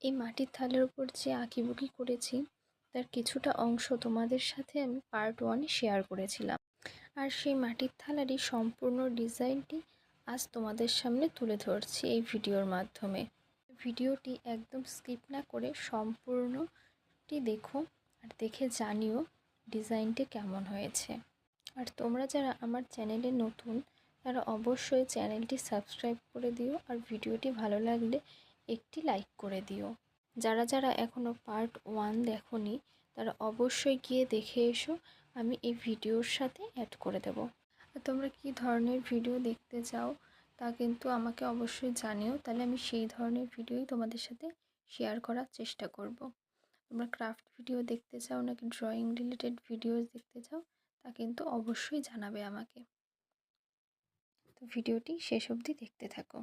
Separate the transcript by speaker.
Speaker 1: এই মাটির থালার উপর যে আঁকিবুকি করেছি তার কিছুটা অংশ তোমাদের সাথে আমি পার্ট 1-এ শেয়ার করেছিলাম। আর সেই মাটির থালারই সম্পূর্ণ ডিজাইনটি আজ তোমাদের সামনে তুলে ধরছি এই ভিডিওর মাধ্যমে। ভিডিওটি একদম স্কিপ না করে সম্পূর্ণটি দেখো আর দেখে জানিও ডিজাইনটি কেমন হয়েছে। আর তোমরা যারা আমার চ্যানেলে নতুন তারা অবশ্যই চ্যানেলটি সাবস্ক্রাইব করে দিও আর ভিডিওটি ভালো লাগলে একটি লাইক করে দিও। যারা যারা এখনও পার্ট 1 দেখোনি তারা অবশ্যই গিয়ে দেখে এসো, আমি এই ভিডিওর সাথে অ্যাড করে দেব। আর তোমরা কী ধরনের ভিডিও দেখতে চাও তা কিন্তু আমাকে অবশ্যই জানিও, তাহলে আমি সেই ধরনের ভিডিওই তোমাদের সাথে শেয়ার করার চেষ্টা করব। তোমরা ক্রাফট ভিডিও দেখতে চাও নাকি ড্রয়িং রিলেটেড ভিডিও দেখতে চাও তা কিন্তু অবশ্যই জানাবে আমাকে। তো ভিডিওটি শেষ অবধি দেখতে থাকো।